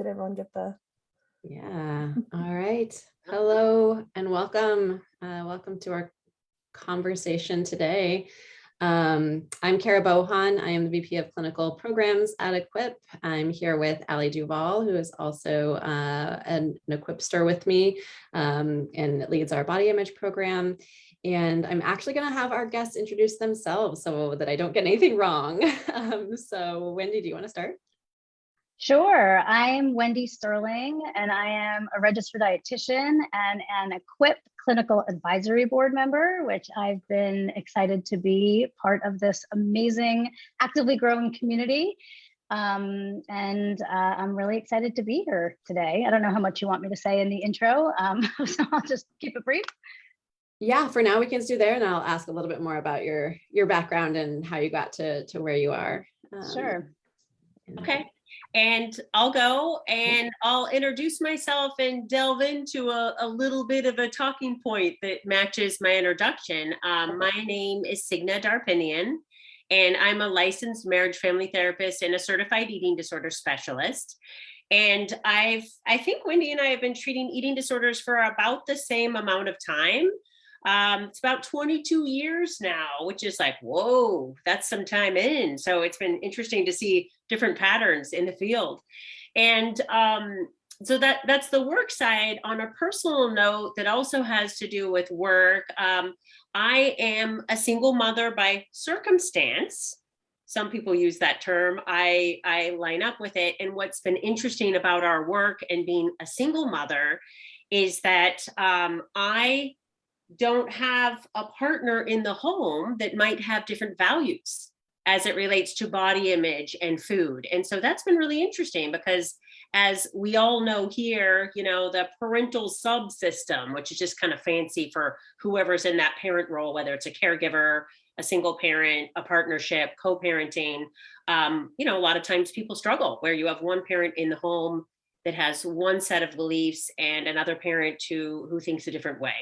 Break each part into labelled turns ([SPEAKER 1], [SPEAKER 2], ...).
[SPEAKER 1] Did everyone get the?
[SPEAKER 2] Yeah. All right. Hello and welcome. Welcome to our conversation today. I'm Cara Bohon. I am the VP of Clinical Programs at Equip. I'm here with Ally Duval, who is also an Equipster with me and leads our body image program. And I'm actually going to have our guests introduce themselves so that I don't get anything wrong. So Wendy, do you want to start?
[SPEAKER 3] Sure. I'm Wendy Sterling, and I am a registered dietitian and an Equip Clinical Advisory Board member, which I've been excited to be part of this amazing, actively growing community. I'm really excited to be here today. I don't know how much you want me to say in the intro, so I'll just keep it brief.
[SPEAKER 2] Yeah, for now we can do there, and I'll ask a little bit more about your background and how you got to where you are.
[SPEAKER 3] Sure.
[SPEAKER 4] Okay. And I'll go and I'll introduce myself and delve into a little bit of a talking point that matches my introduction. My name is Signe Darpinian, and I'm a licensed marriage family therapist and a certified eating disorder specialist. And I think Wendy and I have been treating eating disorders for about the same amount of time. It's about 22 years now, which is like, whoa, that's some time in. So it's been interesting to see different patterns in the field. And so that's the work side. On a personal note that also has to do with work, I am a single mother by circumstance. Some people use that term. I line up with it. And what's been interesting about our work and being a single mother is that I don't have a partner in the home that might have different values as it relates to body image and food. And so that's been really interesting because, as we all know here, you know, the parental subsystem, which is just kind of fancy for whoever's in that parent role, whether it's a caregiver, a single parent, a partnership, co-parenting, you know, a lot of times people struggle where you have one parent in the home that has one set of beliefs and another parent who thinks a different way.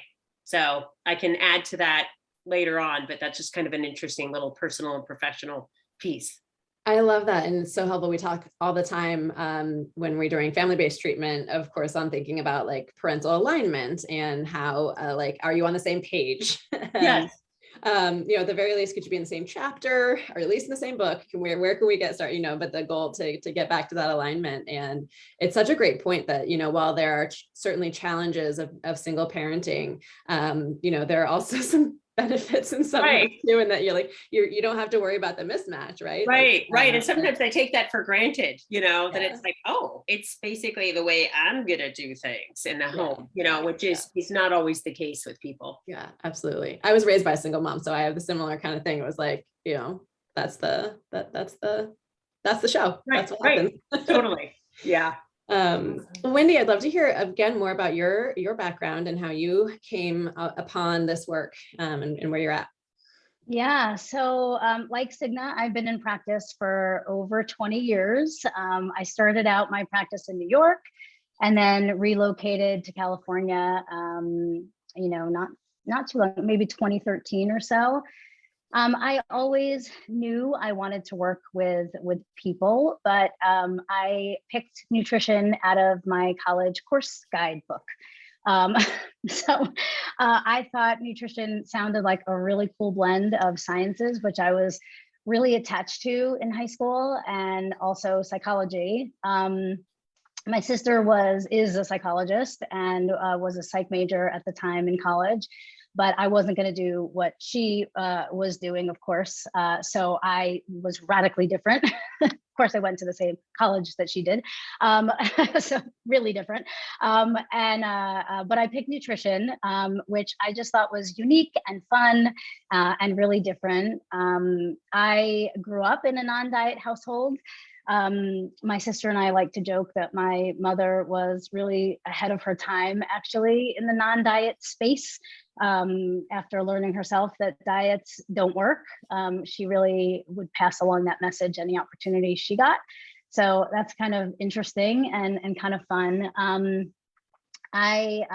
[SPEAKER 4] So I can add to that later on, but that's just kind of an interesting little personal and professional piece.
[SPEAKER 2] I love that. And it's so helpful. We talk all the time when we're doing family-based treatment. Of course, I'm thinking about like parental alignment and how like, are you on the same page?
[SPEAKER 4] Yes.
[SPEAKER 2] You know, at the very least, could you be in the same chapter or at least in the same book? Where can we get started? You know, but the goal to get back to that alignment. And it's such a great point that, you know, while there are certainly challenges of single parenting, you know, there are also some benefits in some way too, and that you're like, you don't have to worry about the mismatch, right?
[SPEAKER 4] Right, like, right. And sometimes I take that for granted, you know, that it's like, oh, it's basically the way I'm gonna do things in the home, you know, which is not always the case with people.
[SPEAKER 2] Yeah, absolutely. I was raised by a single mom, so I have the similar kind of thing. It was like, you know, that's the show.
[SPEAKER 4] Right,
[SPEAKER 2] That's what happens.
[SPEAKER 4] Totally. Yeah.
[SPEAKER 2] Wendy, I'd love to hear again more about your background and how you came upon this work and where you're at.
[SPEAKER 3] Yeah, so like Signe, I've been in practice for over 20 years. I started out my practice in New York and then relocated to California, you know, not too long, maybe 2013 or so. I always knew I wanted to work with people, but I picked nutrition out of my college course guide book. So I thought nutrition sounded like a really cool blend of sciences, which I was really attached to in high school, and also psychology. My sister is a psychologist and was a psych major at the time in college, but I wasn't going to do what she was doing, of course. So I was radically different. Of course, I went to the same college that she did, so really different. But I picked nutrition, which I just thought was unique and fun and really different. I grew up in a non-diet household. My sister and I like to joke that my mother was really ahead of her time, actually, in the non-diet space. After learning herself that diets don't work, she really would pass along that message any opportunity she got. So that's kind of interesting and kind of fun. I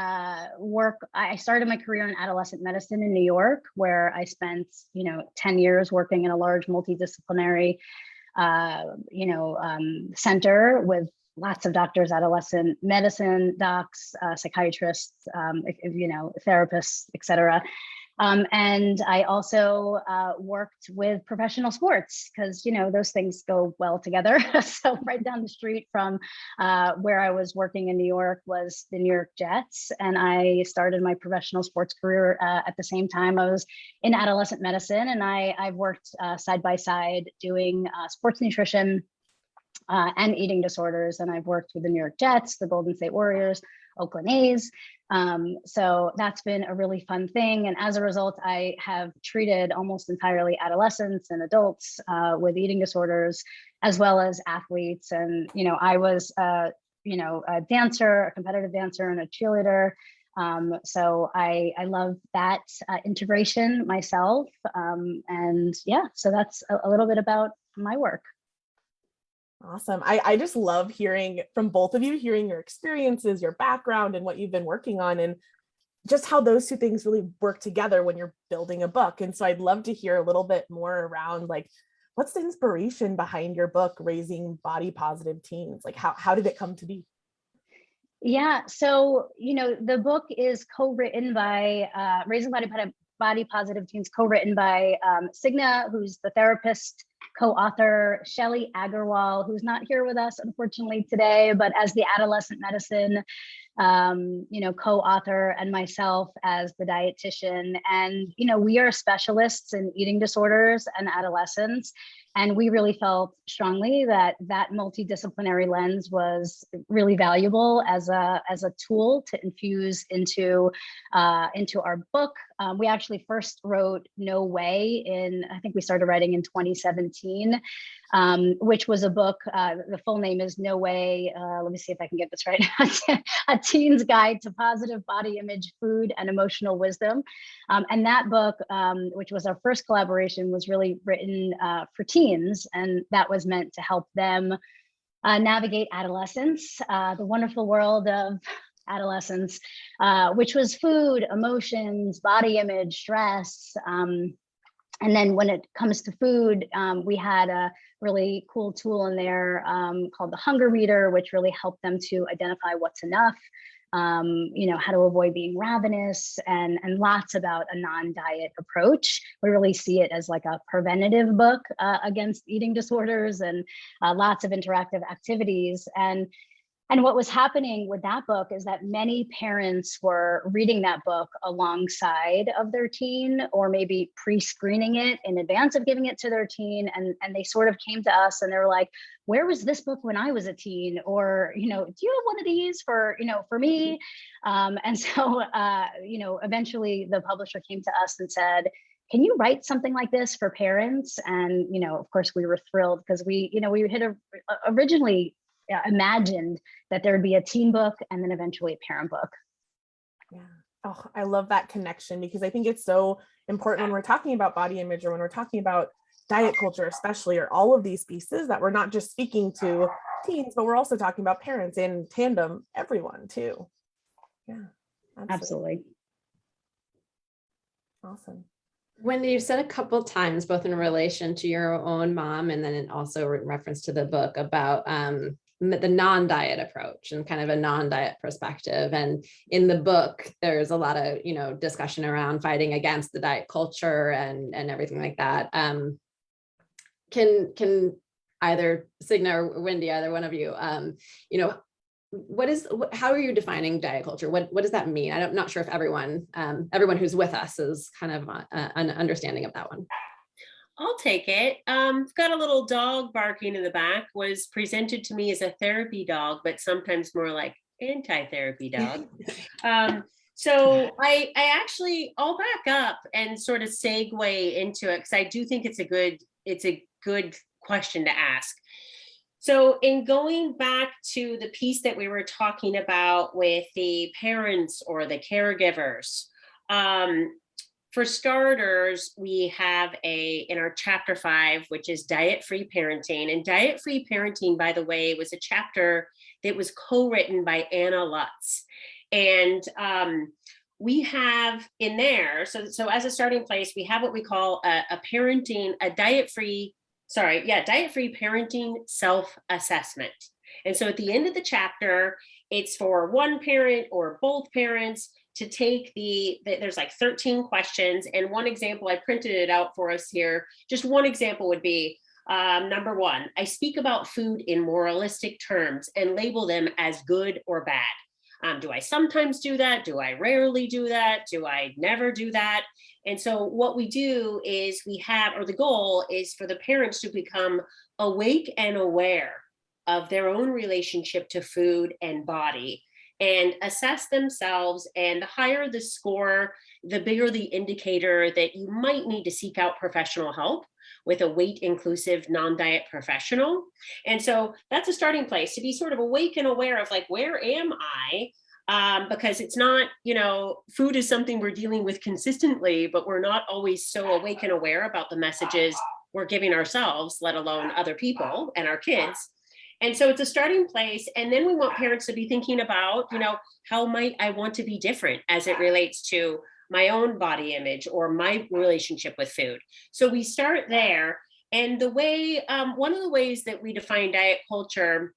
[SPEAKER 3] started my career in adolescent medicine in New York, where I spent, 10 years working in a large multidisciplinary, center with lots of doctors, adolescent medicine docs, psychiatrists, therapists, etc. And I also worked with professional sports because, those things go well together. So right down the street from where I was working in New York was the New York Jets. And I started my professional sports career at the same time I was in adolescent medicine. And I've worked side by side doing sports nutrition and eating disorders. And I've worked with the New York Jets, the Golden State Warriors, Oakland A's. So that's been a really fun thing. And as a result, I have treated almost entirely adolescents and adults with eating disorders, as well as athletes. And, I was, a dancer, a competitive dancer and a cheerleader. So I love that integration myself. And yeah, so that's a little bit about my work.
[SPEAKER 1] Awesome. I just love hearing from both of you, hearing your experiences, your background, and what you've been working on, and just how those two things really work together when you're building a book. And so I'd love to hear a little bit more around, like, what's the inspiration behind your book, Raising Body Positive Teens? Like, how did it come to be?
[SPEAKER 3] Yeah, so, the book is co-written by Raising Body Positive Teens, co-written by Signe, who's the therapist, co-author, Shelly Agarwal, who's not here with us, unfortunately, today, but as the adolescent medicine, co-author, and myself as the dietitian. And, we are specialists in eating disorders and adolescence. And we really felt strongly that multidisciplinary lens was really valuable as a tool to infuse into our book. We actually first wrote No Way I think we started writing in 2017, which was a book. The full name is No Way. Let me see if I can get this right. A Teen's Guide to Positive Body Image, Food, and Emotional Wisdom. And that book, which was our first collaboration, was really written for teens, and that was meant to help them navigate adolescence, the wonderful world of adolescence, which was food, emotions, body image, stress. And then when it comes to food, we had a really cool tool in there called the Hunger Meter, which really helped them to identify what's enough, how to avoid being ravenous, and lots about a non-diet approach. We really see it as like a preventative book against eating disorders, and lots of interactive activities. And what was happening with that book is that many parents were reading that book alongside of their teen, or maybe pre-screening it in advance of giving it to their teen. And they sort of came to us and they were like, where was this book when I was a teen? Or, do you have one of these for me? And so, eventually the publisher came to us and said, can you write something like this for parents? And, of course we were thrilled because we had originally imagined that there would be a teen book and then eventually a parent book.
[SPEAKER 1] Yeah. Oh, I love that connection, because I think it's so important when we're talking about body image, or when we're talking about diet culture, especially, or all of these pieces, that we're not just speaking to teens, but we're also talking about parents in tandem, everyone too. Yeah,
[SPEAKER 3] Absolutely.
[SPEAKER 1] Awesome.
[SPEAKER 2] Wendy, you've said a couple times, both in relation to your own mom and then also in reference to the book, about the non-diet approach and kind of a non-diet perspective. And in the book, there's a lot of, discussion around fighting against the diet culture and everything like that. Can either Signe or Wendy, either one of you, how are you defining diet culture? What does that mean? I'm not sure if everyone who's with us is kind of an understanding of that one.
[SPEAKER 4] I'll take it. I've got a little dog barking in the back, was presented to me as a therapy dog, but sometimes more like anti-therapy dog. So I'll back up and sort of segue into it, because I do think it's a good question to ask. So in going back to the piece that we were talking about with the parents or the caregivers, for starters, we have in our chapter 5, which is diet-free parenting. And diet-free parenting, by the way, was a chapter that was co-written by Anna Lutz. And we have in there, so as a starting place, we have what we call diet-free parenting self-assessment. And so at the end of the chapter, it's for one parent or both parents to take there's like 13 questions. And one example, I printed it out for us here. Just one example would be, number one, I speak about food in moralistic terms and label them as good or bad. Do I sometimes do that? Do I rarely do that? Do I never do that? And so what we do is the goal is for the parents to become awake and aware of their own relationship to food and body and assess themselves. And the higher the score, the bigger the indicator that you might need to seek out professional help with a weight inclusive non-diet professional. And so that's a starting place to be sort of awake and aware of like, where am I? Because it's not, food is something we're dealing with consistently, but we're not always so awake and aware about the messages we're giving ourselves, let alone other people and our kids. And so it's a starting place. And then we want parents to be thinking about, how might I want to be different as it relates to my own body image or my relationship with food. So we start there. And the way, one of the ways that we define diet culture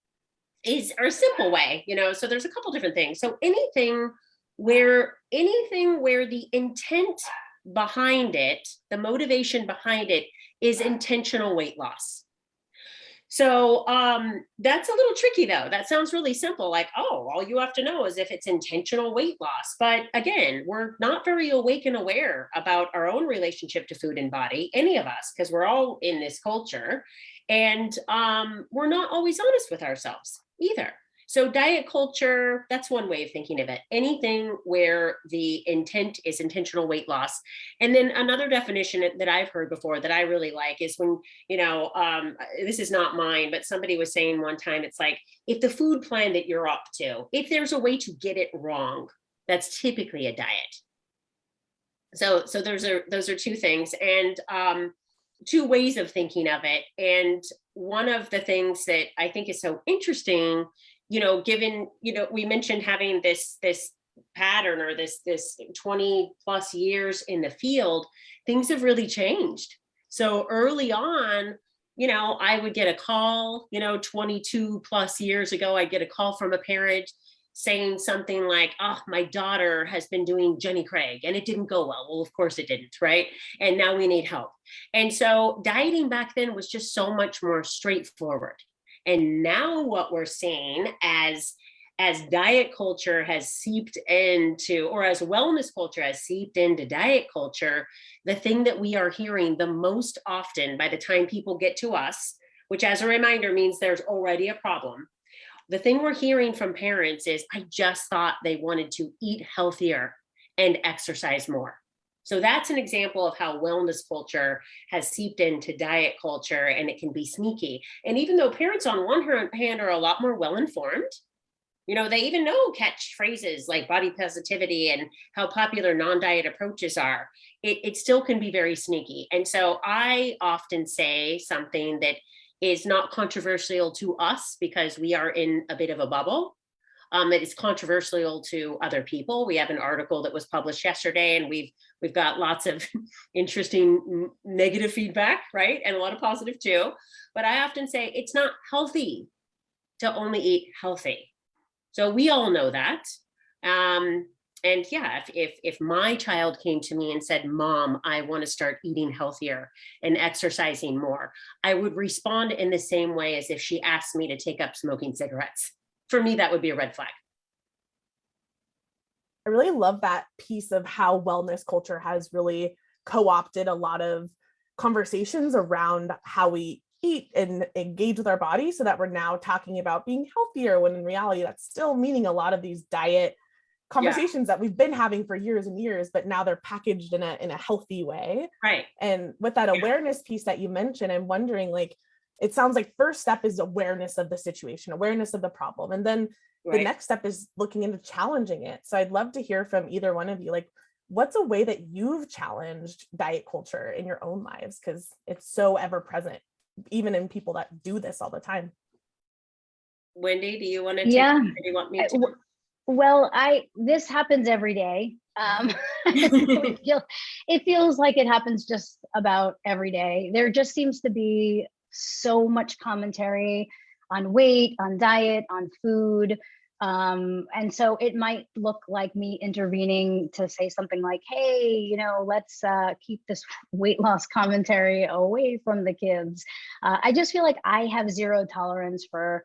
[SPEAKER 4] is a simple way, so there's a couple different things. So anything where the intent behind it, the motivation behind it is intentional weight loss. So that's a little tricky though. That sounds really simple, like, oh, all you have to know is if it's intentional weight loss. But again, we're not very awake and aware about our own relationship to food and body, any of us, because we're all in this culture. And we're not always honest with ourselves either. So diet culture, that's one way of thinking of it. Anything where the intent is intentional weight loss. And then another definition that I've heard before that I really like is when, this is not mine, but somebody was saying one time, it's like, if the food plan that you're up to, if there's a way to get it wrong, that's typically a diet. So those are two things, and two ways of thinking of it. And one of the things that I think is so interesting, given, we mentioned having this pattern or this 20 plus years in the field, things have really changed. So early on, I would get a call, 22 plus years ago, I'd get a call from a parent saying something like, oh, my daughter has been doing Jenny Craig and it didn't go well. Well, of course it didn't, right? And now we need help. And so dieting back then was just so much more straightforward. And now what we're seeing as diet culture has seeped into, or as wellness culture has seeped into diet culture, the thing that we are hearing the most often by the time people get to us, which as a reminder means there's already a problem. The thing we're hearing from parents is, I just thought they wanted to eat healthier and exercise more. So that's an example of how wellness culture has seeped into diet culture, and it can be sneaky. And even though parents on one hand are a lot more well-informed, they even know catchphrases like body positivity and how popular non-diet approaches are, it still can be very sneaky. And so I often say something that is not controversial to us because we are in a bit of a bubble. It is controversial to other people. We have an article that was published yesterday, and we've got lots of interesting negative feedback, right? And a lot of positive too. But I often say it's not healthy to only eat healthy. So we all know that. And yeah, if my child came to me and said, Mom, I want to start eating healthier and exercising more, I would respond in the same way as if she asked me to take up smoking cigarettes. For me, that would be a red flag.
[SPEAKER 1] I really love that piece of how wellness culture has really co-opted a lot of conversations around how we eat and engage with our body, so that we're now talking about being healthier, when in reality, that's still meaning a lot of these diet conversations that we've been having for years and years, but now they're packaged in a healthy way.
[SPEAKER 4] Right.
[SPEAKER 1] And with that awareness piece that you mentioned, I'm wondering, like, it sounds like first step is awareness of the situation, awareness of the problem. And then the next step is looking into challenging it. So I'd love to hear from either one of you, like, what's a way that you've challenged diet culture in your own lives? Because it's so ever present, even in people that do this all the time.
[SPEAKER 4] Wendy, do you want to take
[SPEAKER 3] Yeah.
[SPEAKER 4] it, or do you want me to?
[SPEAKER 3] Well, this happens every day. It feels like it happens just about every day. There just seems to be so much commentary on weight, on diet, on food. And so it might look like me intervening to say something like, hey, let's keep this weight loss commentary away from the kids. I just feel like I have zero tolerance for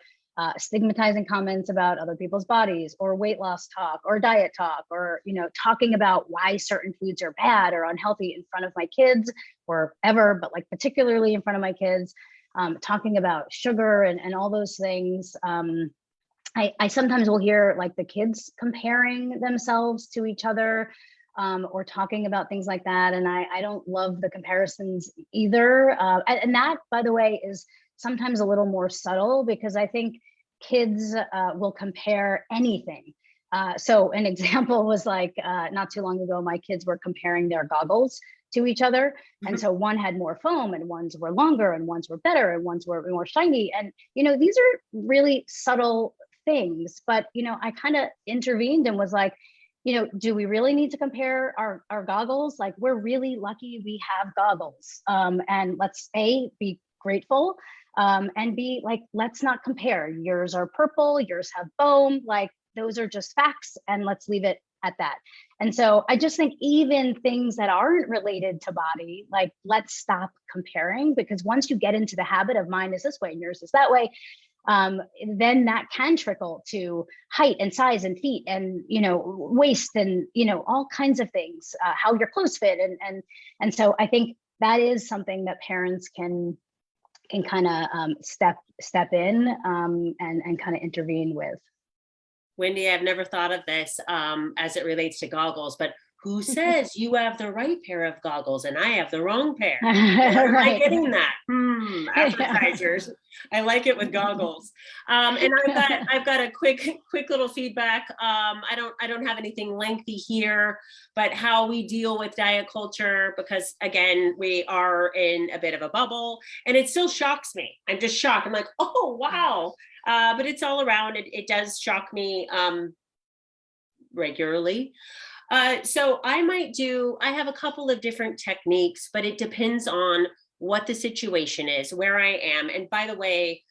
[SPEAKER 3] stigmatizing comments about other people's bodies, or weight loss talk, or diet talk, or talking about why certain foods are bad or unhealthy in front of my kids, or ever, but like particularly in front of my kids. Talking about sugar and all those things. I sometimes will hear like the kids comparing themselves to each other, or talking about things like that. And I don't love the comparisons either. And that, by the way, is sometimes a little more subtle, because I think kids will compare anything. So an example was like, not too long ago, my kids were comparing their goggles to each other. And so one had more foam, and ones were longer, and ones were better, and ones were more shiny. And, these are really subtle things, but, I kind of intervened and was like, do we really need to compare our goggles? Like, we're really lucky we have goggles. And let's be grateful, and be like, let's not compare. Yours are purple, yours have foam, like those are just facts, and let's leave it at that. And so I just think even things that aren't related to body, like, let's stop comparing, because once you get into the habit of mine is this way and yours is that way, then that can trickle to height and size and feet and, waist and, all kinds of things, how your clothes fit. And so I think that is something that parents can kind of step in and kind of intervene with.
[SPEAKER 4] Wendy, I've never thought of this as it relates to goggles, but who says you have the right pair of goggles and I have the wrong pair? Where am I getting that? Advertisers. I like it with goggles. And I've got a quick little feedback. I don't have anything lengthy here, but how we deal with diet culture, because again, we are in a bit of a bubble, and it still shocks me. I'm just shocked. I'm like, oh wow. But it's all around. It does shock me regularly. So I have a couple of different techniques, but it depends on what the situation is, where I am. And by the way,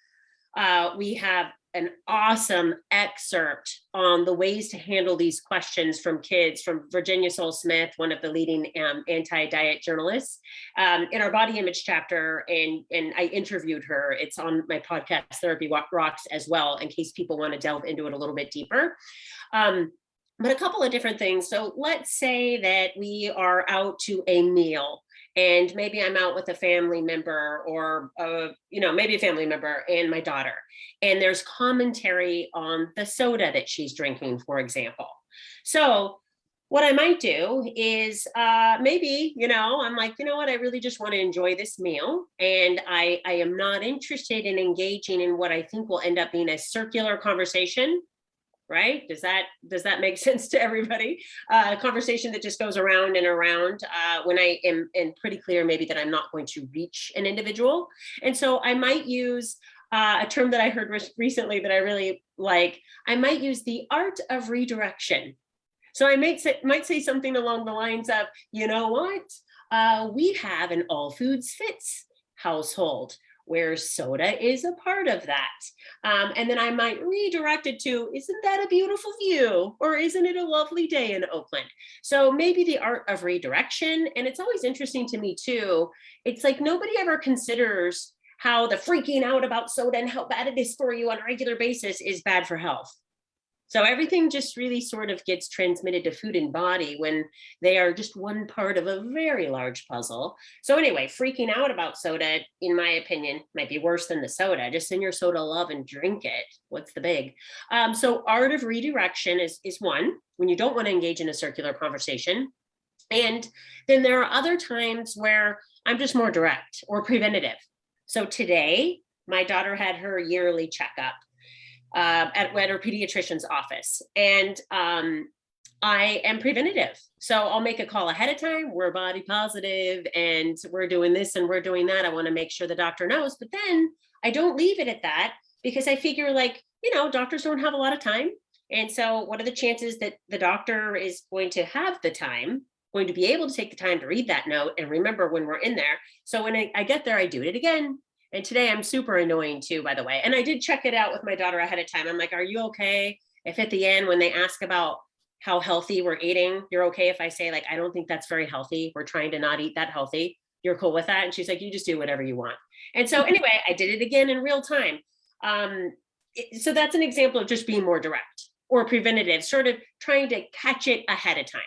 [SPEAKER 4] we have an awesome excerpt on the ways to handle these questions from kids from Virginia Soul-Smith, one of the leading anti-diet journalists, in our body image chapter. And I interviewed her. It's on my podcast, Therapy Rocks, as well, in case people want to delve into it a little bit deeper. But a couple of different things. So let's say that we are out to a meal, and maybe I'm out with a family member, or maybe a family member and my daughter, and there's commentary on the soda that she's drinking, for example. So what I might do is maybe, I'm like, what, I really just want to enjoy this meal, and I am not interested in engaging in what I think will end up being a circular conversation. Right? Does that make sense to everybody? A conversation that just goes around and around when I am pretty clear maybe that I'm not going to reach an individual. And so I might use a term that I heard recently that I really like. I might use the art of redirection. So I might say something along the lines of, we have an all foods fits household, where soda is a part of that. And then I might redirect it to, isn't that a beautiful view? Or isn't it a lovely day in Oakland? So maybe the art of redirection. And it's always interesting to me too. It's like nobody ever considers how the freaking out about soda and how bad it is for you on a regular basis is bad for health. So everything just really sort of gets transmitted to food and body when they are just one part of a very large puzzle. So anyway, freaking out about soda, in my opinion, might be worse than the soda. Just send your soda love and drink it. What's the big? So art of redirection is one, when you don't want to engage in a circular conversation. And then there are other times where I'm just more direct or preventative. So today, my daughter had her yearly checkup at her pediatrician's office. And I am preventative. So I'll make a call ahead of time. We're body positive and we're doing this and we're doing that. I want to make sure the doctor knows, but then I don't leave it at that, because I figure doctors don't have a lot of time. And so what are the chances that the doctor is going to have the time, going to be able to take the time to read that note and remember when we're in there? So when I get there, I do it again And today I'm super annoying too, by the way. And I did check it out with my daughter ahead of time. I'm like, are you okay if at the end, when they ask about how healthy we're eating, you're okay if I say like, I don't think that's very healthy. We're trying to not eat that healthy. You're cool with that? And she's like, you just do whatever you want. And so anyway, I did it again in real time. So that's an example of just being more direct or preventative, sort of trying to catch it ahead of time.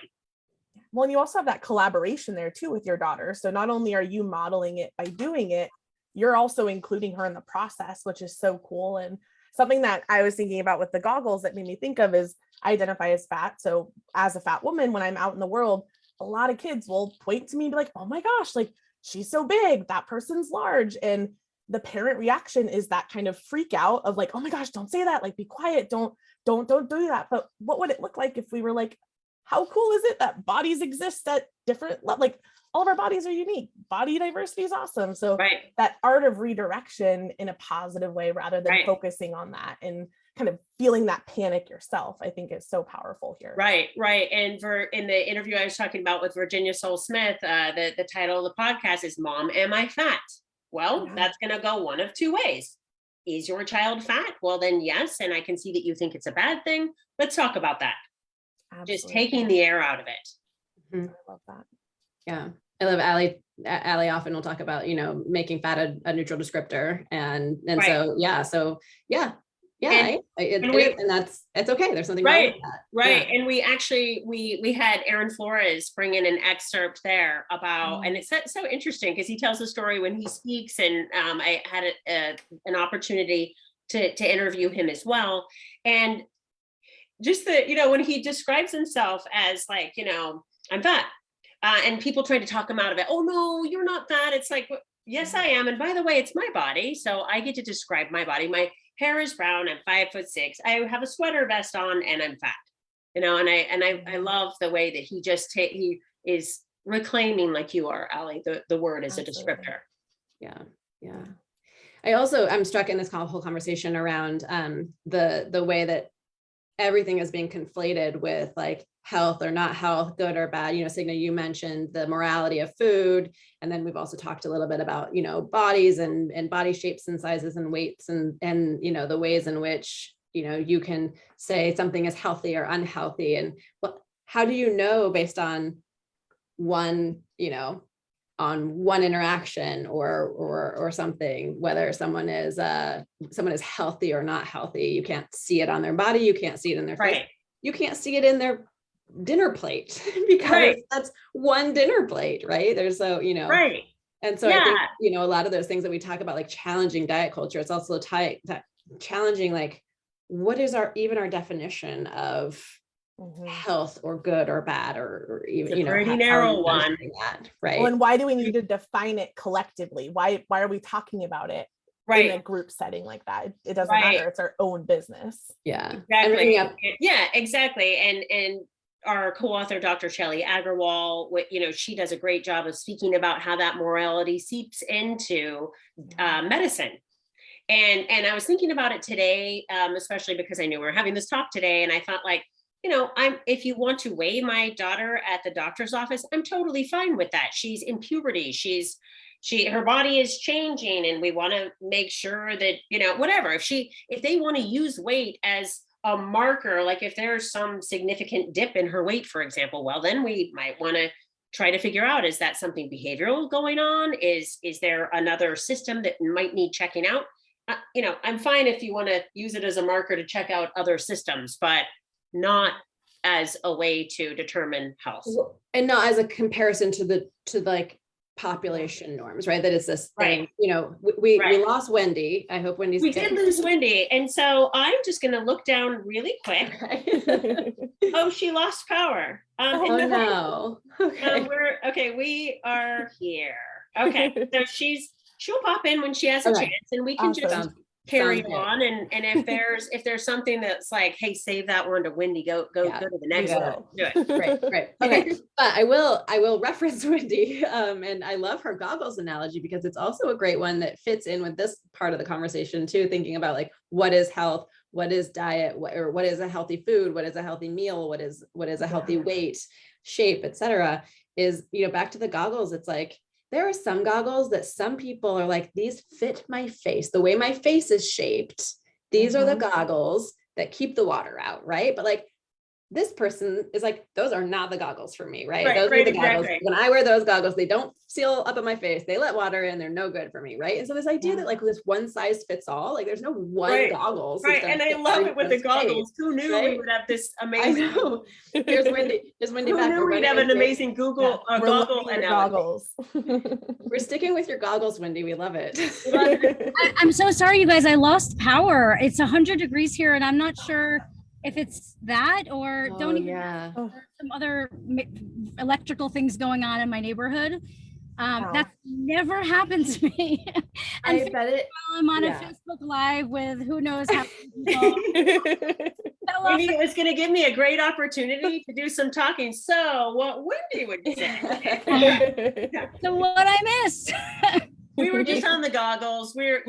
[SPEAKER 1] Well, and you also have that collaboration there too with your daughter. So not only are you modeling it by doing it, you're also including her in the process, which is so cool. And something that I was thinking about with the goggles that made me think of is I identify as fat. So as a fat woman, when I'm out in the world, a lot of kids will point to me and be like, oh my gosh, like she's so big, that person's large. And the parent reaction is that kind of freak out of like, oh my gosh, don't say that, like be quiet, don't do that. But what would it look like if we were like, how cool is it that bodies exist at different, like all of our bodies are unique, body diversity is awesome. So that art of redirection in a positive way, rather than focusing on that and kind of feeling that panic yourself, I think is so powerful here.
[SPEAKER 4] Right. And in the interview I was talking about with Virginia Soul Smith, the title of the podcast is Mom, Am I Fat? Well, that's going to go one of two ways. Is your child fat? Well, then yes. And I can see that you think it's a bad thing. Let's talk about that. Absolutely. Just taking the air out of it.
[SPEAKER 1] Mm-hmm. I love that.
[SPEAKER 2] Yeah. I love Ally often will talk about, making fat a neutral descriptor. And so and that's okay. There's something wrong with that.
[SPEAKER 4] Right. Yeah. And we actually, we had Aaron Flores bring in an excerpt there about, and it's so interesting because he tells the story when he speaks, and I had an opportunity to interview him as well. And just when he describes himself as like, I'm fat, and people try to talk him out of it. Oh no, you're not fat. It's like, yes, I am. And by the way, it's my body. So I get to describe my body. My hair is brown. I'm 5'6". I have a sweater vest on and I'm fat, and I love the way that he he is reclaiming, like you are, Ally, the word as a descriptor.
[SPEAKER 2] Yeah. I'm struck in this whole conversation around the way that everything is being conflated with like health or not health, good or bad. Signe, you mentioned the morality of food. And then we've also talked a little bit about, bodies and body shapes and sizes and weights and the ways in which, you can say something is healthy or unhealthy. And how do you know based on one interaction or something, whether someone is healthy or not healthy? You can't see it on their body. You can't see it in their face. You can't see it in their dinner plate because that's one dinner plate, right? There's and so I think, a lot of those things that we talk about, like challenging diet culture, it's also challenging, like, what is our definition of health or good or bad, or even,
[SPEAKER 4] it's a pretty narrow one,
[SPEAKER 2] right?
[SPEAKER 1] Well, and why do we need to define it collectively? Why are we talking about it in a group setting like that? It doesn't matter. It's our own business.
[SPEAKER 2] Yeah,
[SPEAKER 4] exactly. Exactly. And our co-author, Dr. Shelley Agrawal, she does a great job of speaking about how that morality seeps into medicine. And I was thinking about it today, especially because I knew we were having this talk today, and I thought, like, if you want to weigh my daughter at the doctor's office, I'm totally fine with that. She's in puberty. Her body is changing, and we want to make sure that, whatever, if they want to use weight as a marker, like if there's some significant dip in her weight, for example, well, then we might want to try to figure out, is that something behavioral going on? Is there another system that might need checking out? I'm fine if you want to use it as a marker to check out other systems, but not as a way to determine health.
[SPEAKER 2] And not as a comparison to like population norms, right? That is this thing, we lost Wendy. I hope we
[SPEAKER 4] did lose Wendy. And so I'm just going to look down really quick. Oh, she lost power.
[SPEAKER 2] No.
[SPEAKER 4] We are here. Okay. So she'll pop in when she has a chance, and we can just carry on. And if there's something that's like, hey, save that one to Wendy, go to the next one. Do it.
[SPEAKER 2] Right. Okay. But I will reference Wendy. And I love her goggles analogy because it's also a great one that fits in with this part of the conversation too, thinking about like, what is health? What is diet? What is a healthy food? What is a healthy meal? What is a healthy weight, shape, etc. Is, back to the goggles. It's like, there are some goggles that some people are like, these fit my face, the way my face is shaped. These are the goggles that keep the water out, right? But like, this person is like, those are not the goggles for me, right? Those are the goggles. When I wear those goggles, they don't seal up at my face. They let water in. They're no good for me, right? And so this idea that like this one size fits all, like there's no one goggles.
[SPEAKER 4] Right, and I love it with the goggles. Who knew we would have this amazing?
[SPEAKER 2] I know. Here's Wendy. There's Wendy.
[SPEAKER 4] Who knew we'd have an amazing Google goggle analogy?
[SPEAKER 1] Goggles.
[SPEAKER 2] We're sticking with your goggles, Wendy. We love it.
[SPEAKER 3] I'm so sorry, you guys. I lost power. It's 100 degrees here, and I'm not sure if it's that or some other electrical things going on in my neighborhood. That's never happened to me. And
[SPEAKER 2] I bet it.
[SPEAKER 3] While I'm on a Facebook Live with who knows how many people.
[SPEAKER 4] It's going to give me a great opportunity to do some talking. So what Wendy would say.
[SPEAKER 3] So what I missed.
[SPEAKER 4] We were just on the goggles. We're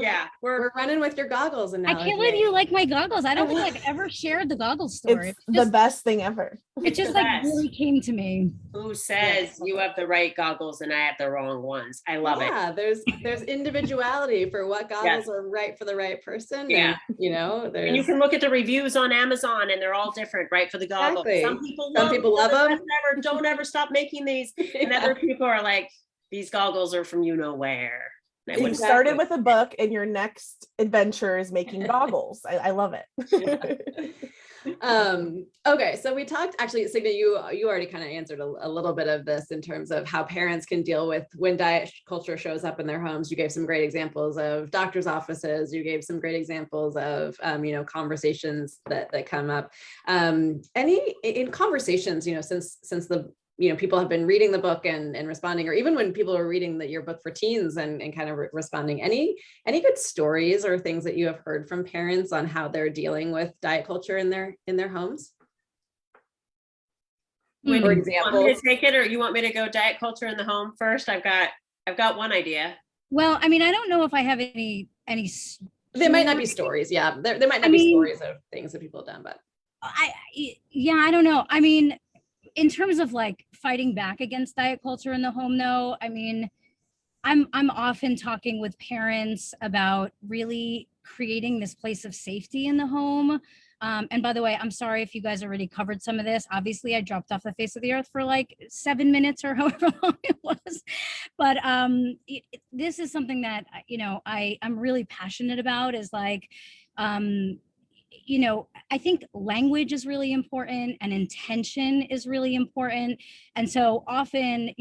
[SPEAKER 2] running with your goggles. And
[SPEAKER 3] I can't believe you like my goggles. I don't think I've ever shared the goggles story.
[SPEAKER 1] It's the best thing ever.
[SPEAKER 3] It just like really came to me.
[SPEAKER 4] Who says you have the right goggles and I have the wrong ones? I love it.
[SPEAKER 2] Yeah, there's individuality for what goggles are right for the right person. Yeah, and, you know,
[SPEAKER 4] and you can look at the reviews on Amazon and they're all different, right? For the goggles.
[SPEAKER 2] Exactly.
[SPEAKER 4] Some people love them. Don't ever stop making these. And other people are like, these goggles are from you know where.
[SPEAKER 1] You started with a book and your next adventure is making goggles. I love it.
[SPEAKER 2] Okay, so we talked, actually, Signe, you already kind of answered a little bit of this in terms of how parents can deal with when diet culture shows up in their homes. You gave some great examples of doctors' offices. You gave some great examples of, conversations that come up. Any in conversations, since the people have been reading the book and responding, or even when people are reading your book for teens and kind of responding, any good stories or things that you have heard from parents on how they're dealing with diet culture in their homes? For example,
[SPEAKER 4] you want me to take it, or you want me to go diet culture in the home first? I've got one idea.
[SPEAKER 3] Well, I mean, I don't know if I have any.
[SPEAKER 2] They might not be stories. Yeah, there might not be stories of things that people have done, but
[SPEAKER 3] I don't know. I mean, in terms of like fighting back against diet culture in the home, though, I mean, I'm often talking with parents about really creating this place of safety in the home. And by the way, I'm sorry if you guys already covered some of this. Obviously, I dropped off the face of the earth for like 7 minutes or however long it was. But this is something that, I'm really passionate about, is like, I think language is really important and intention is really important. And so often,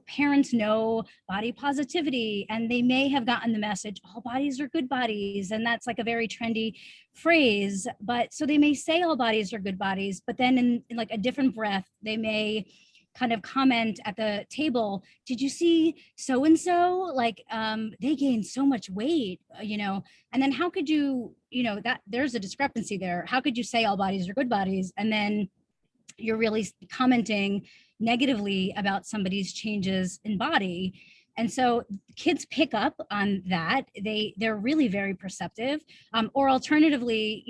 [SPEAKER 3] parents know body positivity and they may have gotten the message, all bodies are good bodies. And that's like a very trendy phrase. But so they may say all bodies are good bodies, but then in like a different breath, they may kind of comment at the table, did you see so-and-so, like they gained so much weight, and then how could you, that there's a discrepancy there. How could you say all bodies are good bodies and then you're really commenting negatively about somebody's changes in body? And so kids pick up on that. They're really very perceptive. Or alternatively,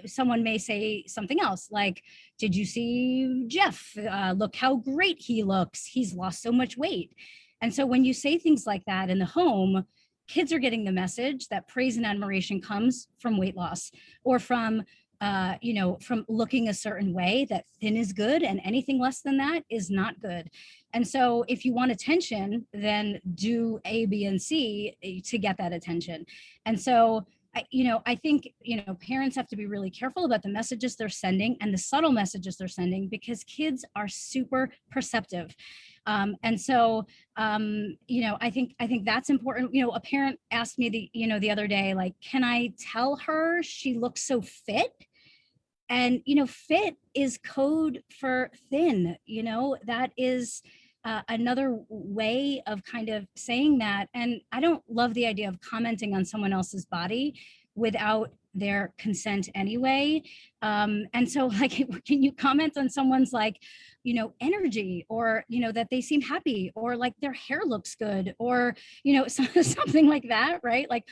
[SPEAKER 3] someone may say something else like, did you see Jeff? Look how great he looks. He's lost so much weight. And so when you say things like that in the home, kids are getting the message that praise and admiration comes from weight loss, or from looking a certain way, that thin is good and anything less than that is not good. And so if you want attention, then do A, B, and C to get that attention. And so, I think, parents have to be really careful about the messages they're sending and the subtle messages they're sending, because kids are super perceptive. And so, I think that's important. A parent asked me the other day, like, can I tell her she looks so fit? And, fit is code for thin, that is another way of kind of saying that. And I don't love the idea of commenting on someone else's body without their consent anyway. And so like, can you comment on someone's like, energy, or, that they seem happy, or like their hair looks good, or, something like that. Right. Like,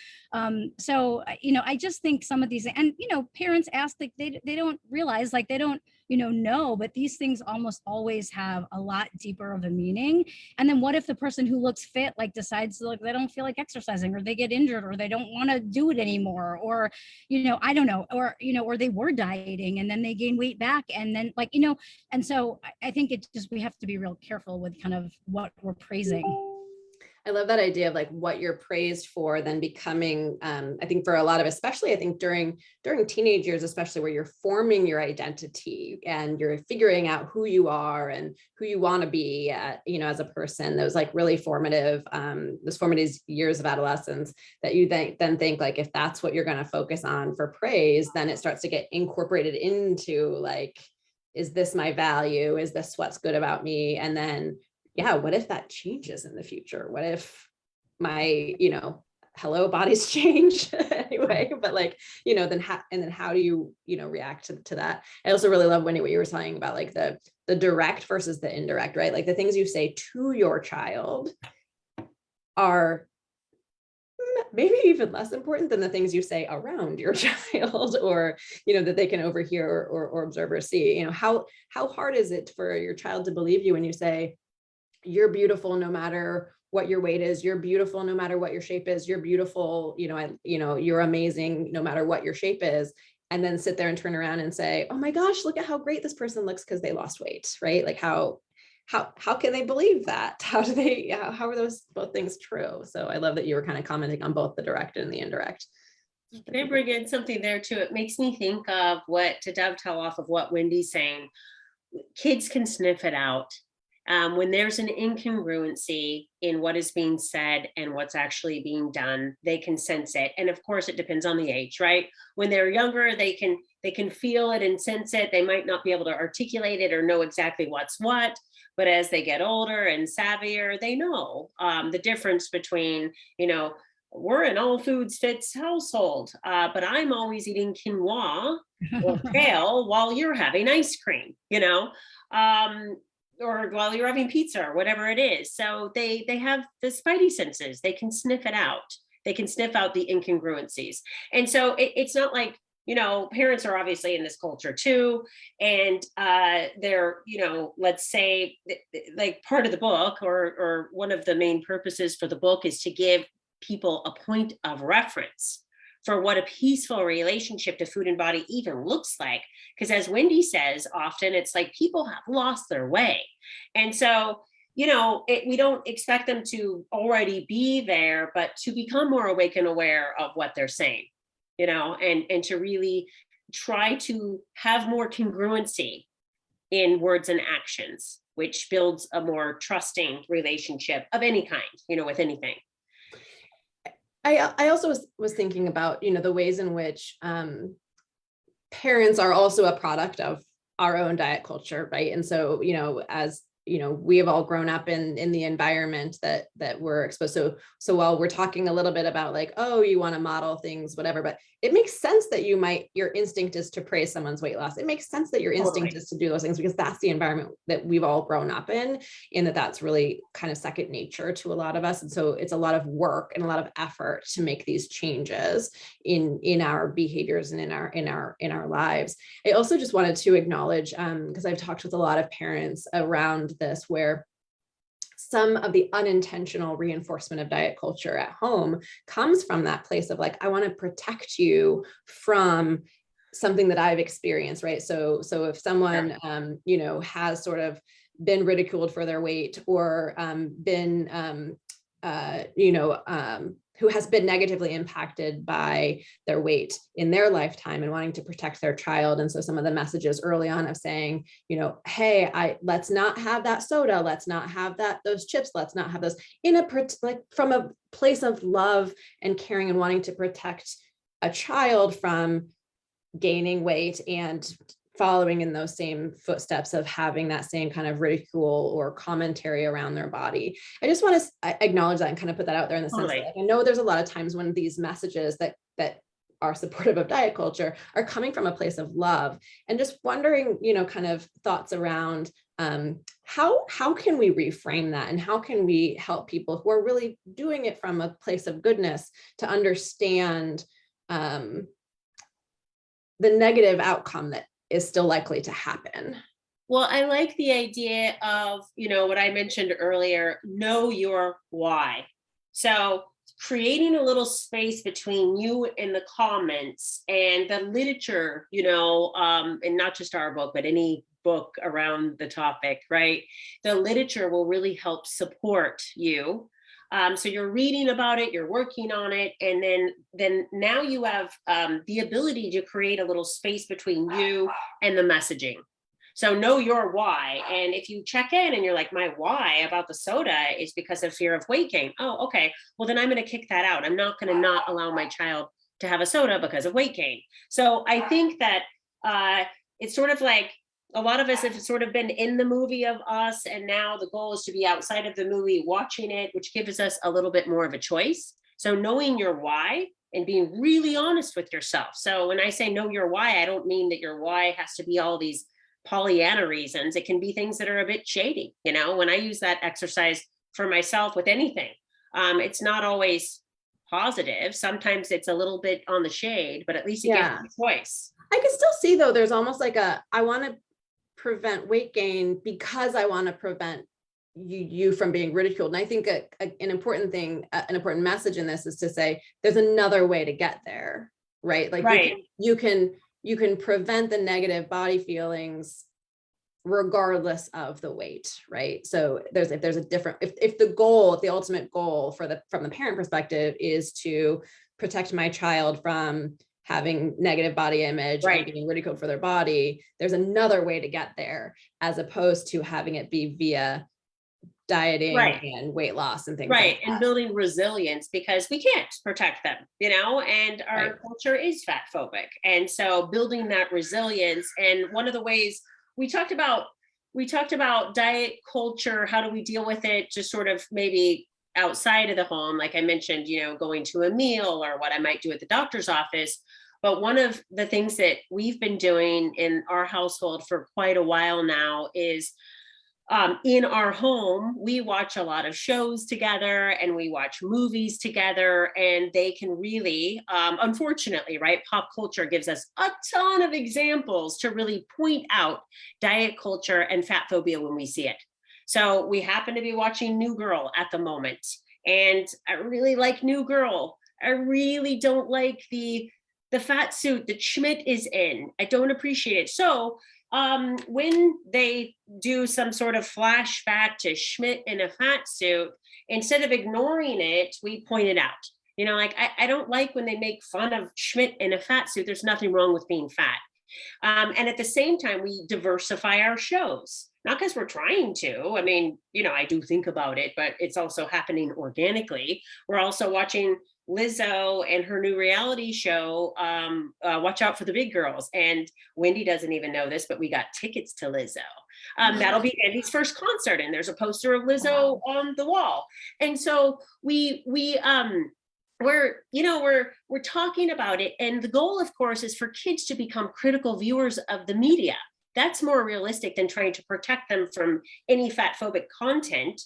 [SPEAKER 3] so, I just think some of these, and, parents ask, like, they don't realize, like, they don't no, but these things almost always have a lot deeper of a meaning. And then what if the person who looks fit, like decides to look, they don't feel like exercising, or they get injured, or they don't want to do it anymore, or, I don't know, or they were dieting and then they gain weight back. And then and so I think it's just, we have to be real careful with kind of what we're praising.
[SPEAKER 2] I love that idea of like what you're praised for then becoming, I think for a lot of, especially I think during teenage years, especially where you're forming your identity and you're figuring out who you are and who you want to be, as a person, those like really formative, those formative years of adolescence that you then think like, if that's what you're going to focus on for praise, then it starts to get incorporated into like, is this my value? Is this what's good about me? And then yeah, what if that changes in the future? What if my, hello, bodies change anyway, but like, then how do you, react to that? I also really love, Wendy, what you were saying about like the direct versus the indirect, right? Like the things you say to your child are maybe even less important than the things you say around your child, or, that they can overhear or observe or see. How hard is it for your child to believe you when you say, you're beautiful no matter what your weight is, you're beautiful no matter what your shape is, you're beautiful, you're amazing no matter what your shape is, and then sit there and turn around and say, oh my gosh, look at how great this person looks because they lost weight, right? Like how can they believe that? How are those both things true? So I love that you were kind of commenting on both the direct and the indirect.
[SPEAKER 4] Can I bring in something there too? It makes me think of to dovetail off of what Wendy's saying, kids can sniff it out. When there's an incongruency in what is being said and what's actually being done, they can sense it. And of course, it depends on the age, right? When they're younger, they can feel it and sense it. They might not be able to articulate it or know exactly what's what, but as they get older and savvier, they know the difference between, we're an all foods fits household, but I'm always eating quinoa or kale while you're having ice cream, or while you're having pizza or whatever it is. So they have the spidey senses. They can sniff it out. They can sniff out the incongruencies. And so it's not like, parents are obviously in this culture too. And they're, let's say like part of the book or one of the main purposes for the book is to give people a point of reference for what a peaceful relationship to food and body even looks like. Because as Wendy says, often it's like people have lost their way. And so, we don't expect them to already be there, but to become more awake and aware of what they're saying, and to really try to have more congruency in words and actions, which builds a more trusting relationship of any kind, with anything.
[SPEAKER 2] I also was thinking about, the ways in which parents are also a product of our own diet culture, right? And so, as we have all grown up in the environment that we're exposed to. So while we're talking a little bit about like, oh, you want to model things, whatever, but it makes sense that your instinct is to praise someone's weight loss. It makes sense that your instinct is to do those things because that's the environment that we've all grown up in, and that's really kind of second nature to a lot of us. And so it's a lot of work and a lot of effort to make these changes in our behaviors and in our lives. I also just wanted to acknowledge, because I've talked with a lot of parents around this, where some of the unintentional reinforcement of diet culture at home comes from that place of like, I want to protect you from something that I've experienced, right? So if someone, has sort of been ridiculed for their weight or been, who has been negatively impacted by their weight in their lifetime and wanting to protect their child. And so some of the messages early on of saying, hey, let's not have that soda. Let's not have those chips. Let's not have those from a place of love and caring and wanting to protect a child from gaining weight and following in those same footsteps of having that same kind of ridicule or commentary around their body. I just want to acknowledge that and kind of put that out there in the sense that I know there's a lot of times when these messages that are supportive of diet culture are coming from a place of love, and just wondering, kind of thoughts around how can we reframe that, and how can we help people who are really doing it from a place of goodness to understand the negative outcome is still likely to happen.
[SPEAKER 4] Well, I like the idea of, what I mentioned earlier, know your why. So creating a little space between you and the comments and the literature, and not just our book, but any book around the topic, right? The literature will really help support you. So you're reading about it, you're working on it, and then now you have the ability to create a little space between you and the messaging. So know your why. And if you check in and you're like, my why about the soda is because of fear of weight gain. Oh, okay. Well, then I'm going to kick that out. I'm not going to not allow my child to have a soda because of weight gain. So I think that it's sort of like a lot of us have sort of been in the movie of us. And now the goal is to be outside of the movie, watching it, which gives us a little bit more of a choice. So knowing your why and being really honest with yourself. So when I say know your why, I don't mean that your why has to be all these Pollyanna reasons. It can be things that are a bit shady. When I use that exercise for myself with anything, it's not always positive. Sometimes it's a little bit on the shade, but at least it gives you a choice.
[SPEAKER 2] I can still see though, there's almost like I want to prevent weight gain because I want to prevent you from being ridiculed. And I think an important thing, an important message in this is to say, there's another way to get there, right? Like
[SPEAKER 4] right.
[SPEAKER 2] You can prevent the negative body feelings regardless of the weight, right? So if there's a different, if the ultimate goal from the parent perspective is to protect my child from having negative body image
[SPEAKER 4] right.
[SPEAKER 2] and being ridiculed for their body, there's another way to get there, as opposed to having it be via dieting
[SPEAKER 4] right.
[SPEAKER 2] and weight loss and things
[SPEAKER 4] right.
[SPEAKER 2] like that.
[SPEAKER 4] And building resilience, because we can't protect them, and our
[SPEAKER 2] Right.
[SPEAKER 4] culture is fat phobic. And so building that resilience, and one of the ways we talked about diet culture, how do we deal with it, just sort of maybe outside of the home, like I mentioned, going to a meal or what I might do at the doctor's office. But one of the things that we've been doing in our household for quite a while now is in our home, we watch a lot of shows together and we watch movies together, and they can really, unfortunately, right, pop culture gives us a ton of examples to really point out diet culture and fat phobia when we see it. So we happen to be watching New Girl at the moment, and I really like New Girl. I really don't like the fat suit that Schmidt is in. I don't appreciate it. So when they do some sort of flashback to Schmidt in a fat suit, instead of ignoring it, we point it out. I don't like when they make fun of Schmidt in a fat suit. There's nothing wrong with being fat. And at the same time, we diversify our shows, not because we're trying to. I mean, I do think about it, but it's also happening organically. We're also watching Lizzo and her new reality show, Watch Out for the Big Girls. And Wendy doesn't even know this, but we got tickets to Lizzo. That'll be Wendy's first concert, and there's a poster of Lizzo on the wall. And so we're talking about it. And the goal, of course, is for kids to become critical viewers of the media. That's more realistic than trying to protect them from any fat phobic content.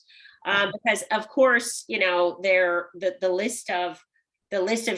[SPEAKER 4] Because of course, they're the list of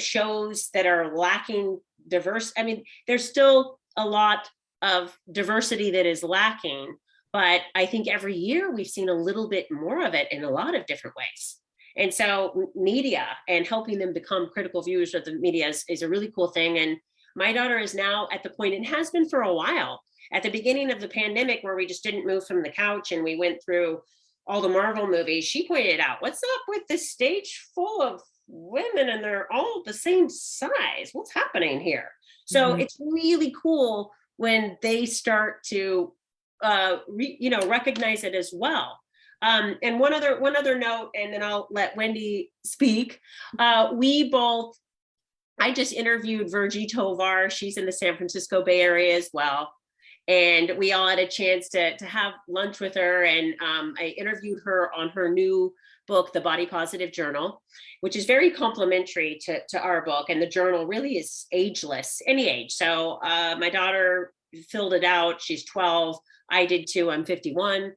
[SPEAKER 4] shows that are lacking diverse. I mean, there's still a lot of diversity that is lacking, but I think every year we've seen a little bit more of it in a lot of different ways. And so media and helping them become critical viewers of the media is a really cool thing. And my daughter is now at the point, and has been for a while, at the beginning of the pandemic, where we just didn't move from the couch and we went through all the Marvel movies, she pointed out, what's up with this stage full of women and they're all the same size? What's happening here? So it's really cool when they start to recognize it as well. And one other note, and then I'll let Wendy speak. I just interviewed Virgie Tovar. She's in the San Francisco Bay Area as well. And we all had a chance to have lunch with her. And I interviewed her on her new book, The Body Positive Journal, which is very complimentary to our book. And the journal really is ageless, any age. So my daughter filled it out. She's 12. I did too. I'm 51.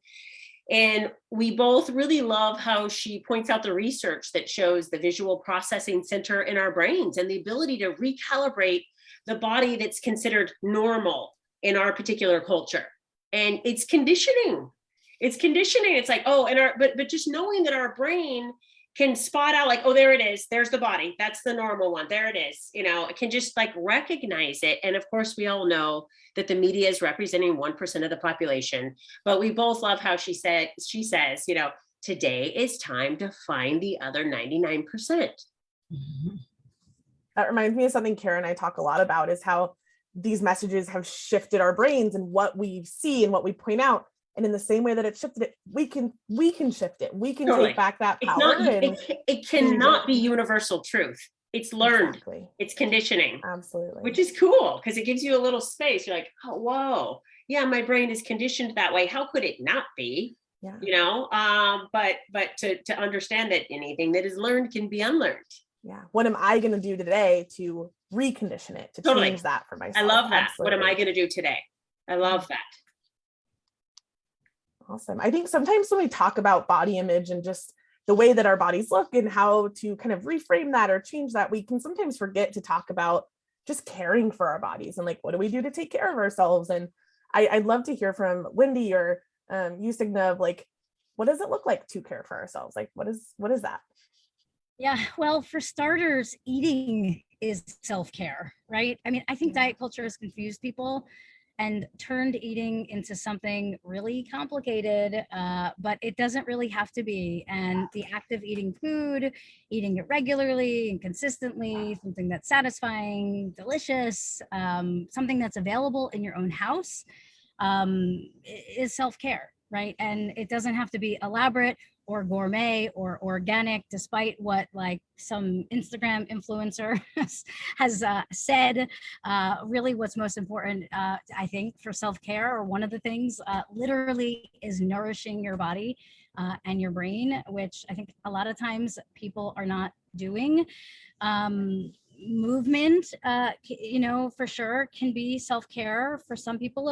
[SPEAKER 4] And we both really love how she points out the research that shows the visual processing center in our brains and the ability to recalibrate the body that's considered normal in our particular culture. And it's conditioning. It's conditioning. It's like, oh, but just knowing that our brain can spot out like, oh, there it is. There's the body. That's the normal one. There it is. It can just like recognize it. And of course, we all know that the media is representing 1% of the population, but we both love how she says, today is time to find the other 99%.
[SPEAKER 1] Mm-hmm. That reminds me of something Cara and I talk a lot about, is how these messages have shifted our brains and what we see and what we point out. And in the same way that it shifted it, we can shift it. We can
[SPEAKER 4] Totally.
[SPEAKER 1] take back that power.
[SPEAKER 4] It cannot be universal truth. It's learned.
[SPEAKER 1] Exactly.
[SPEAKER 4] It's conditioning.
[SPEAKER 1] Absolutely.
[SPEAKER 4] Which is cool because it gives you a little space. You're like, oh, whoa. Yeah, my brain is conditioned that way. How could it not be? Yeah. But to understand that anything that is learned can be unlearned.
[SPEAKER 1] Yeah. What am I going to do today to recondition it, to change that for myself?
[SPEAKER 4] I love that.
[SPEAKER 1] Absolutely.
[SPEAKER 4] What am I going to do today? I love that.
[SPEAKER 1] Awesome. I think sometimes when we talk about body image and just the way that our bodies look and how to kind of reframe that or change that, we can sometimes forget to talk about just caring for our bodies and like, what do we do to take care of ourselves? And I'd love to hear from Wendy or you, Signe, of like, what does it look like to care for ourselves? Like, what is that?
[SPEAKER 3] Yeah, well, for starters, eating is self-care, right? I mean, I think diet culture has confused people and turned eating into something really complicated, but it doesn't really have to be. And the act of eating food, eating it regularly and consistently, something that's satisfying, delicious, something that's available in your own house, is self-care, right? And it doesn't have to be elaborate or gourmet or organic, despite what like some Instagram influencer has said. Really what's most important, I think, for self-care, or one of the things, literally is nourishing your body and your brain, which I think a lot of times people are not doing. Movement, for sure can be self-care for some people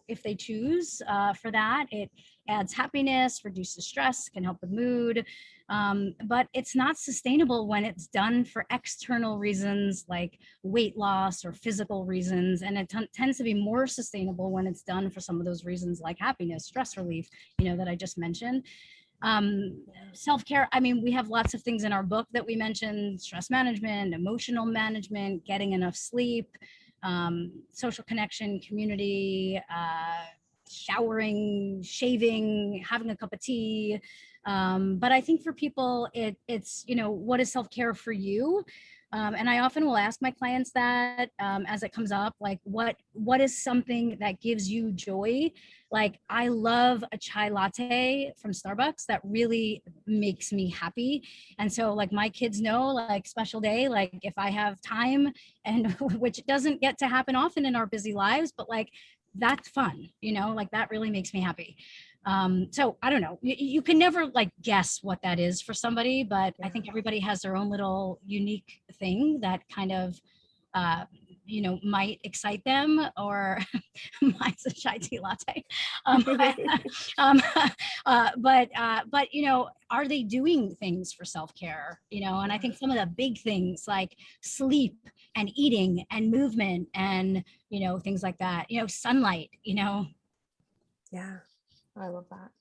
[SPEAKER 3] if they choose for that. It adds happiness, reduces stress, can help with mood, but it's not sustainable when it's done for external reasons like weight loss or physical reasons. And it tends to be more sustainable when it's done for some of those reasons like happiness, stress relief, that I just mentioned. Self-care, I mean, we have lots of things in our book that we mentioned: stress management, emotional management, getting enough sleep, social connection, community, showering, shaving, having a cup of tea. But I think for people, it's, what is self-care for you? And I often will ask my clients that as it comes up, like what is something that gives you joy? Like, I love a chai latte from Starbucks that really makes me happy. And so like my kids know, like special day, like if I have time, and which doesn't get to happen often in our busy lives, but like that's fun, like that really makes me happy. So I don't know, you can never like guess what that is for somebody, but I think everybody has their own little unique thing that kind of, might excite them, or mine's a chai tea latte. But are they doing things for self-care? And I think some of the big things like sleep and eating and movement and, things like that, sunlight,
[SPEAKER 1] Yeah, I love that.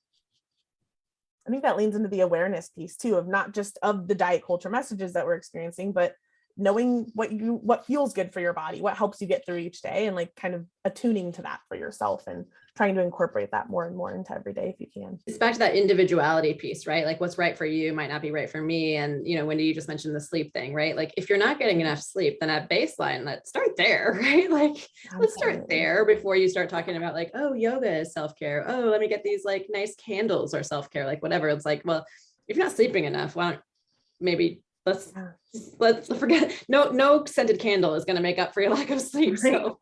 [SPEAKER 1] I think that leans into the awareness piece too, of not just of the diet culture messages that we're experiencing, but knowing what feels good for your body, what helps you get through each day, and like kind of attuning to that for yourself and trying to incorporate that more and more into every day if you can.
[SPEAKER 2] It's back to that individuality piece, right? Like what's right for you might not be right for me. And, Wendy, you just mentioned the sleep thing, right? Like if you're not getting enough sleep, then at baseline, let's start there, right? Like let's start there before you start talking about like, oh, yoga is self-care. Oh, let me get these like nice candles or self-care, like whatever. It's like, well, if you're not sleeping enough, why don't maybe let's forget, no scented candle is going to make up for your lack of sleep. So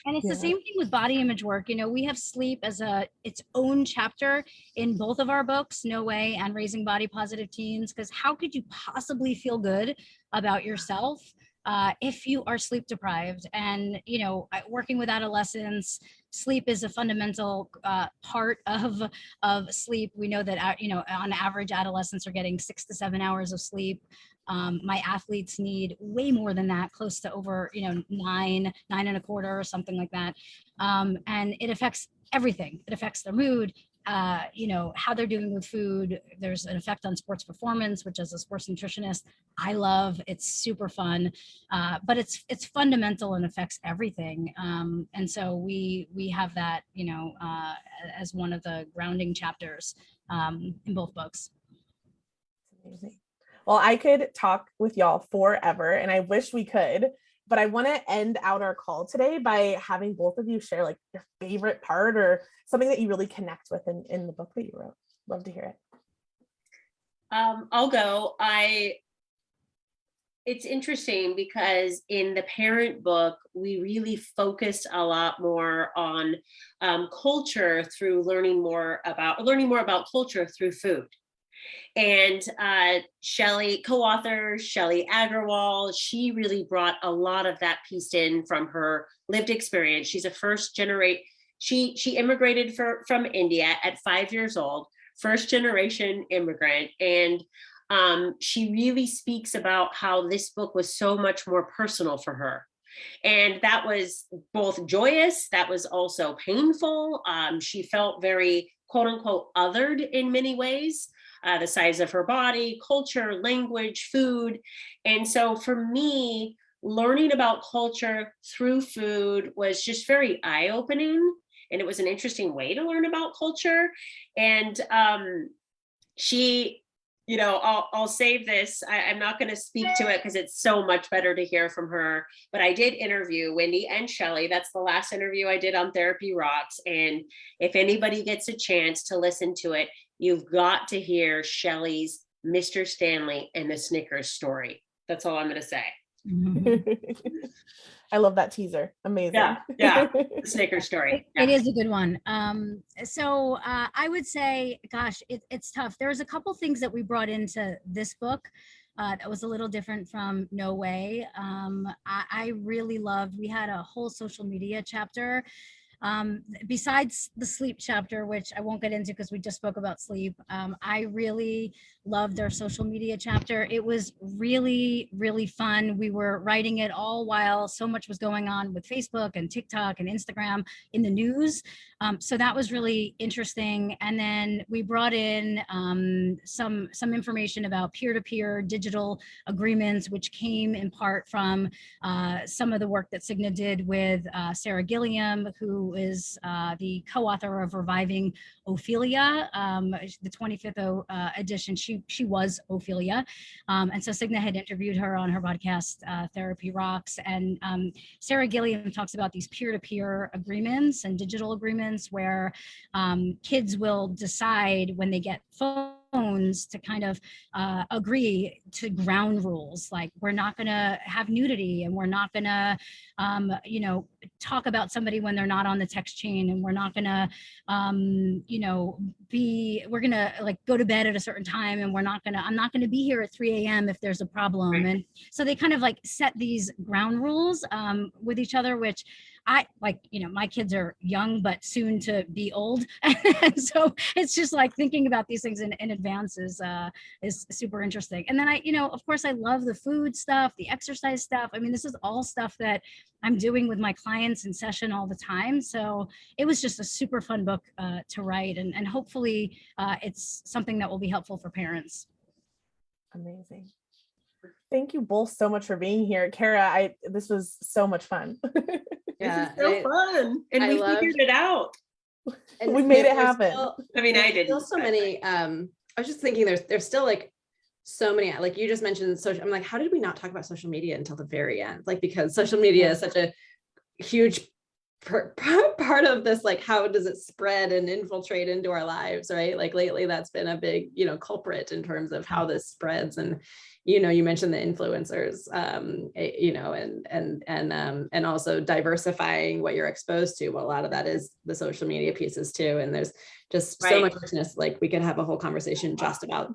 [SPEAKER 3] and it's the same thing with body image work. We have sleep as its own chapter in both of our books, No Way and Raising Body Positive Teens, because how could you possibly feel good about yourself if you are sleep deprived? And working with adolescents, sleep is a fundamental part of sleep. We know that on average adolescents are getting 6 to 7 hours of sleep. My athletes need way more than that, close to over, 9.25 or something like that. And it affects everything. It affects their mood, how they're doing with food. There's an effect on sports performance, which as a sports nutritionist, I love. It's super fun, but it's fundamental and affects everything. And so we have that, as one of the grounding chapters in both books.
[SPEAKER 1] Amazing. Well, I could talk with y'all forever, and I wish we could, but I want to end out our call today by having both of you share like your favorite part or something that you really connect with in the book that you wrote. Love to hear it.
[SPEAKER 4] I'll go. It's interesting because in the parent book, we really focused a lot more on culture through learning more about culture through food. And Shelley, co-author Shelley Agrawal, she really brought a lot of that piece in from her lived experience. She's a first generation, she immigrated from India at 5 years old, first generation immigrant. And she really speaks about how this book was so much more personal for her. And that was both joyous, that was also painful. She felt very quote unquote othered in many ways. The size of her body, culture, language, food. And so for me, learning about culture through food was just very eye-opening. And it was an interesting way to learn about culture. And she, I'll save this. I'm not going to speak to it because it's so much better to hear from her. But I did interview Wendy and Shelley. That's the last interview I did on Therapy Rocks. And if anybody gets a chance to listen to it, you've got to hear Shelley's Mr. Stanley and the Snickers story. That's all I'm going to say.
[SPEAKER 1] I love that teaser. Amazing.
[SPEAKER 4] Yeah. The Snickers story.
[SPEAKER 3] It is a good one. So I would say, gosh, it's tough. There's a couple things that we brought into this book that was a little different from No Way. I really loved, we had a whole social media chapter. Besides the sleep chapter, which I won't get into because we just spoke about sleep, I really loved our social media chapter. It was really, really fun. We were writing it all while so much was going on with Facebook and TikTok and Instagram in the news. So that was really interesting. And then we brought in some information about peer-to-peer digital agreements, which came in part from some of the work that Signe did with Sarah Gilliam, who is the co-author of Reviving Ophelia, the 25th edition. She was Ophelia. And so Signe had interviewed her on her podcast, Therapy Rocks. And Sarah Gilliam talks about these peer-to-peer agreements and digital agreements where kids will decide when they get phones to kind of agree to ground rules, like we're not going to have nudity, and we're not going to talk about somebody when they're not on the text chain, and we're not going to we're going to like go to bed at a certain time, and I'm not going to be here at 3 a.m. if there's a problem. Right. And so they kind of like set these ground rules with each other, which I like, my kids are young, but soon to be old. And so it's just like thinking about these things in advance is super interesting. And then of course, I love the food stuff, the exercise stuff. I mean, this is all stuff that I'm doing with my clients in session all the time. So it was just a super fun book to write. And hopefully it's something that will be helpful for parents.
[SPEAKER 1] Amazing. Thank you both so much for being here. Cara, this was so much fun.
[SPEAKER 2] Yeah,
[SPEAKER 4] this is so fun. And we figured it out.
[SPEAKER 2] And
[SPEAKER 1] we made it happen.
[SPEAKER 4] I mean, I didn't.
[SPEAKER 2] Still so many, I was just thinking there's still like so many, like you just mentioned social, I'm like, how did we not talk about social media until the very end? Like, because social media is such a huge part of this, like how does it spread and infiltrate into our lives, right? Like lately that's been a big, culprit in terms of how this spreads. And, you mentioned the influencers, and also diversifying what you're exposed to. Well, a lot of that is the social media pieces too. And there's just so much richness. Like we could have a whole conversation just about,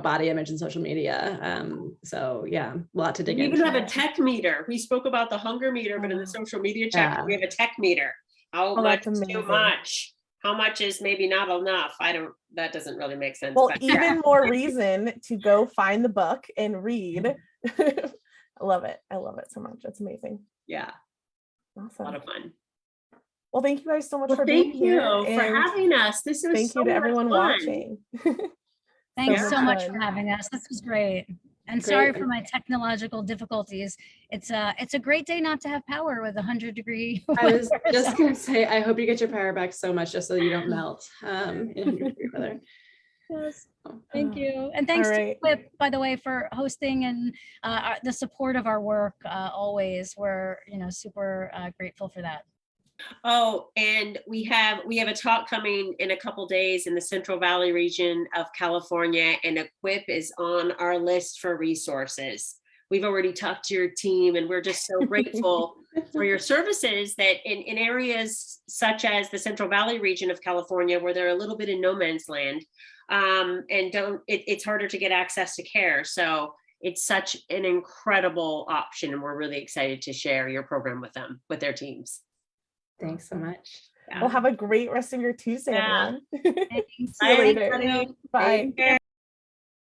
[SPEAKER 2] body image and social media. So yeah, a lot to dig into.
[SPEAKER 4] We even have a tech meter. We spoke about the hunger meter, but in the social media chapter, we have a tech meter. How much is too much? how much is maybe not enough? That doesn't really make sense.
[SPEAKER 1] Well,
[SPEAKER 4] but
[SPEAKER 1] even more reason to go find the book and read. I love it. I love it so much. It's amazing.
[SPEAKER 4] yeah, a lot
[SPEAKER 1] Awesome.
[SPEAKER 4] of fun.
[SPEAKER 1] Well, thank you guys so much
[SPEAKER 4] Well,
[SPEAKER 1] for being
[SPEAKER 4] thank you
[SPEAKER 1] here.
[SPEAKER 4] for
[SPEAKER 1] and
[SPEAKER 4] having us. This was
[SPEAKER 1] thank
[SPEAKER 4] so
[SPEAKER 1] you to
[SPEAKER 4] much
[SPEAKER 1] everyone
[SPEAKER 4] fun.
[SPEAKER 1] watching.
[SPEAKER 3] Thanks
[SPEAKER 1] much
[SPEAKER 3] so much
[SPEAKER 1] fun.
[SPEAKER 3] for having us. This was great. And
[SPEAKER 2] Great.
[SPEAKER 3] sorry for my technological difficulties. It's a great day not to have power with 100-degree
[SPEAKER 2] I was
[SPEAKER 3] weather,
[SPEAKER 2] just
[SPEAKER 3] so,
[SPEAKER 2] gonna say, I hope you get your power back so much just so you don't melt in 100-degree weather.
[SPEAKER 3] yes. Thank you. And thanks
[SPEAKER 1] All
[SPEAKER 3] to
[SPEAKER 1] right.
[SPEAKER 3] Quip, by the way, for hosting and the support of our work always. We're, super grateful for that.
[SPEAKER 4] Oh, and we have a talk coming in a couple days in the Central Valley region of California, and Equip is on our list for resources. We've already talked to your team, and we're just so grateful for your services that in areas such as the Central Valley region of California, where they're a little bit in no man's land, and it's harder to get access to care. So it's such an incredible option, and we're really excited to share your program with them, with their teams.
[SPEAKER 2] Thanks so much.
[SPEAKER 1] Well, have a great rest of your Tuesday,
[SPEAKER 4] Yeah.
[SPEAKER 1] everyone.
[SPEAKER 3] Thanks.
[SPEAKER 1] See you
[SPEAKER 4] Bye,
[SPEAKER 1] later.
[SPEAKER 4] everybody.
[SPEAKER 1] Bye.
[SPEAKER 4] Take care.